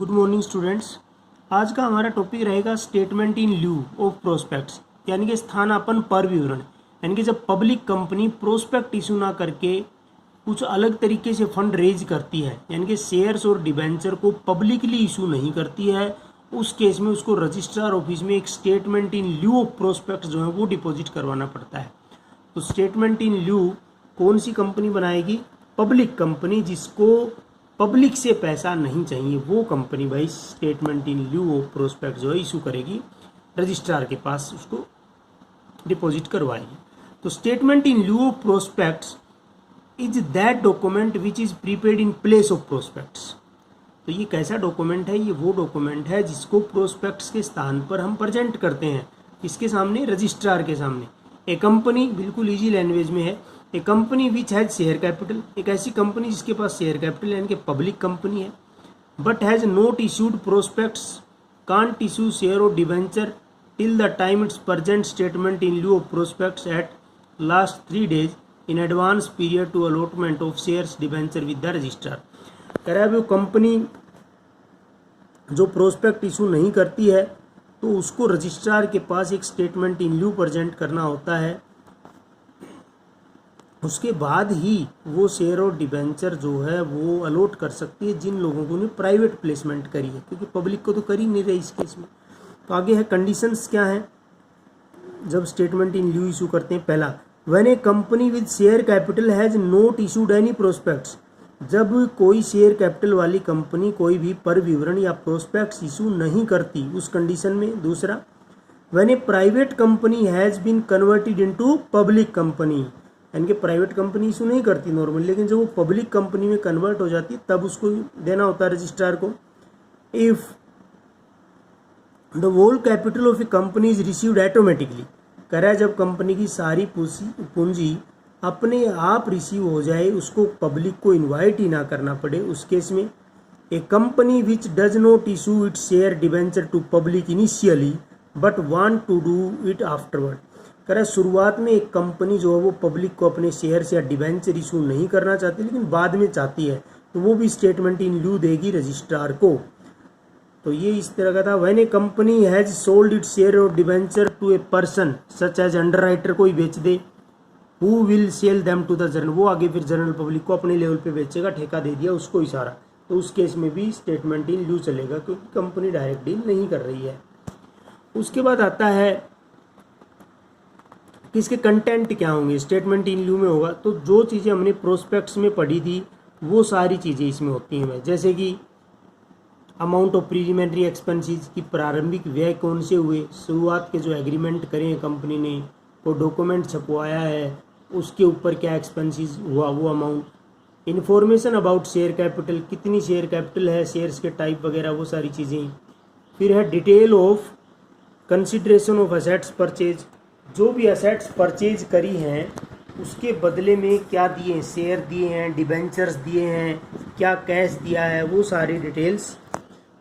Good morning students. आज का हमारा टॉपिक रहेगा statement in lieu of prospects, यानी कि स्थानापन्न पर विवरण। यानी कि जब पब्लिक कंपनी प्रोस्पेक्ट इशू ना करके कुछ अलग तरीके से फंड रेज करती है, यानी कि शेयर्स और डिबेंचर को पब्लिकली इशू नहीं करती है, उस केस में उसको रजिस्ट्रार ऑफिस में एक statement in lieu of prospects जो है वो डिपॉजिट करवाना पड़ता है। तो स्टेटमेंट इन ल्यू कौन सी कंपनी बनाएगी? पब्लिक कंपनी, जिसको पब्लिक से पैसा नहीं चाहिए, वो कंपनी भाई statement in lieu of prospect जो है इशू करेगी, रजिस्ट्रार के पास उसको डिपॉजिट करवाएगी। तो statement in lieu of prospects is that document which is prepaid in place of prospects. तो ये कैसा डॉक्यूमेंट है? ये वो डॉक्यूमेंट है जिसको प्रोस्पेक्ट्स के स्थान पर हम प्रेजेंट करते हैं। किसके सामने? रजिस्ट्रार के सामने। ए कंपनी, बिल्कुल इजी लैंग्वेज में है, a company which has share capital, एक ऐसी कंपनी जिसके पास शेयर कैपिटल यानी कि पब्लिक कंपनी है, but has not issued prospectus, can't issue share और debenture till the time its present statement in lieu of prospectus at last 3 days in advance period to allotment of shares debenture with the registrar. कह रहा है वो company जो prospect issue नहीं करती है तो उसको रजिस्ट्रार के पास एक स्टेटमेंट इन ल्यू प्रेजेंट करना होता है, उसके बाद ही वो शेयर और डिबेंचर जो है वो अलॉट कर सकती है जिन लोगों ने प्राइवेट प्लेसमेंट करी है, क्योंकि पब्लिक को तो कर ही नहीं रही इस केस में। तो आगे है कंडीशंस क्या है जब स्टेटमेंट इन ल्यू इशू करते हैं। पहला, when a company with share capital has not issued any prospects, जब कोई शेयर कैपिटल वाली कंपनी कोई भी पर विवरण या प्रोस्पेक्ट्स इशू नहीं करती, उस कंडीशन में। दूसरा, when a private company has been converted into public company, यानी कि प्राइवेट कंपनी इशू नहीं करती नॉर्मल, लेकिन जब वो पब्लिक कंपनी में कन्वर्ट हो जाती है तब उसको देना होता है रजिस्ट्रार को। If the whole capital of a company is received automatically, कह रहा है जब कंपनी की सारी पूंजी अपने आप रिसीव हो जाए, उसको पब्लिक को इन्वाइट ही ना करना पड़े, उस केस में। A company which does not issue its share debenture to public initially but want to do it afterward, कह रहा है शुरुआत में एक कंपनी जो है वो पब्लिक को अपने शेयर्स या डिवेंचर इशू नहीं करना चाहती लेकिन बाद में चाहती है, तो वो भी स्टेटमेंट इन ल्यू देगी रजिस्ट्रार को। तो ये इस तरह का था। When a company has sold its share और debenture to a person such as underwriter, कोई बेच दे, who will sell them to the general, वो आगे फिर जनरल पब्लिक को अपने लेवल पे बेचेगा, ठेका दे दिया उसको इशारा, तो उस केस में भी स्टेटमेंट इन ल्यू चलेगा क्योंकि कंपनी डायरेक्ट डील नहीं कर रही है। उसके बाद आता है कि इसके कंटेंट क्या होंगे, स्टेटमेंट इन ल्यू में होगा तो जो चीज़ें हमने प्रोस्पेक्ट्स में पढ़ी थी वो सारी चीज़ें इसमें होती हैं, जैसे कि अमाउंट ऑफ प्रीलिमिनरी एक्सपेंसेस की प्रारंभिक व्यय कौन से हुए, शुरुआत के जो एग्रीमेंट करे कंपनी ने, वो डॉक्यूमेंट छपवाया है, उसके ऊपर क्या एक्सपेंसेस हुआ वो amount, information about share capital, कितनी शेयर कैपिटल है, शेयर्स के टाइप वगैरह वो सारी चीज़ें। फिर है detail of consideration of assets purchase, जो भी असेट्स परचेज करी हैं उसके बदले में क्या दिए हैं, शेयर दिए हैं, डिबेंचर्स दिए हैं, क्या कैश दिया है, वो सारी डिटेल्स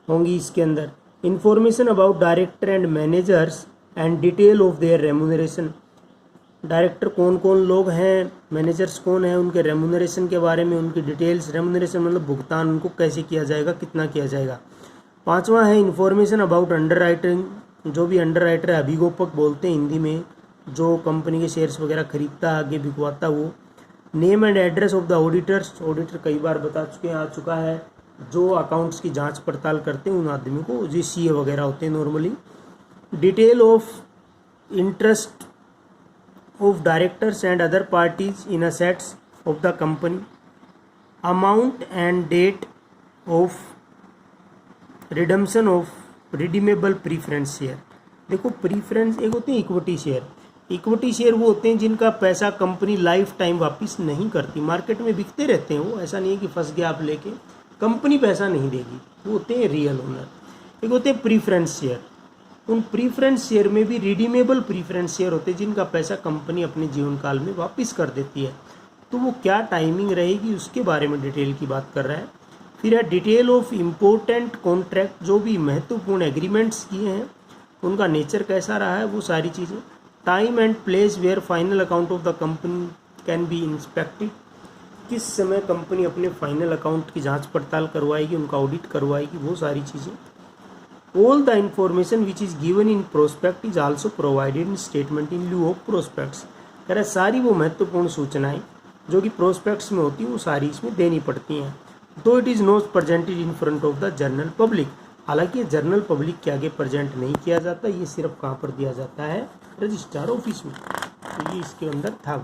होंगी इसके अंदर। Information about director and managers and detail of their remuneration, director कौन कौन लोग हैं, मैनेजर्स कौन है, उनके रेम्यूनरेशन के बारे में उनकी डिटेल्स, रेम्यूनरेशन मतलब भुगतान उनको कैसे किया जाएगा, कितना किया जाएगा। पांचवा है इंफॉर्मेशन अबाउट अंडर राइटिंग, जो भी अंडर राइटर है, अभिगोपक बोलते हैं हिंदी में, जो कंपनी के शेयर्स वगैरह खरीदता है, आगे बिकवाता वो। Name and address of the auditors, auditor कई बार बता चुके हैं, आ चुका है, जो अकाउंट्स की जांच पड़ताल करते हैं उन आदमियों को, जो सीए वगैरह होते हैं normally. Detail of interest of directors and other parties in assets of the company, amount and date of redemption of redeemable preference share. देखो प्रीफरेंस एक होते हैं इक्विटी शेयर, इक्विटी शेयर वो होते हैं जिनका पैसा कंपनी लाइफ टाइम वापस नहीं करती, मार्केट में बिकते रहते हैं वो, ऐसा नहीं है कि फंस गया आप लेके, कंपनी पैसा नहीं देगी, वो होते हैं रियल ओनर। एक होते हैं प्रीफरेंस शेयर, उन प्रीफरेंस शेयर में भी रिडीमेबल प्रीफरेंस शेयर होते हैं जिनका पैसा कंपनी अपने जीवन काल में वापस कर देती है, तो वो क्या टाइमिंग रहेगी उसके बारे में डिटेल की बात कर रहा है। फिर है डिटेल ऑफ इम्पोर्टेंट कॉन्ट्रैक्ट, जो भी महत्वपूर्ण एग्रीमेंट्स किए हैं उनका नेचर कैसा रहा है वो सारी चीज़ें। Time and place where final account of the company can be inspected, किस समय कंपनी अपने फाइनल अकाउंट की जांच पड़ताल करवाएगी, उनका ऑडिट करवाएगी, वो सारी चीज़ें। All the information which is given in prospect is also provided in statement in lieu of prospects. कह रहे सारी वो महत्वपूर्ण सूचनाएं जो कि प्रोस्पेक्ट्स में होती हैं वो सारी इसमें देनी पड़ती हैं। दो it is not presented in front of the general public, हालांकि जनरल पब्लिक के आगे प्रेजेंट नहीं किया जाता, ये सिर्फ कहाँ पर दिया जाता है, रजिस्ट्रार ऑफिस में। तो ये इसके अंदर था।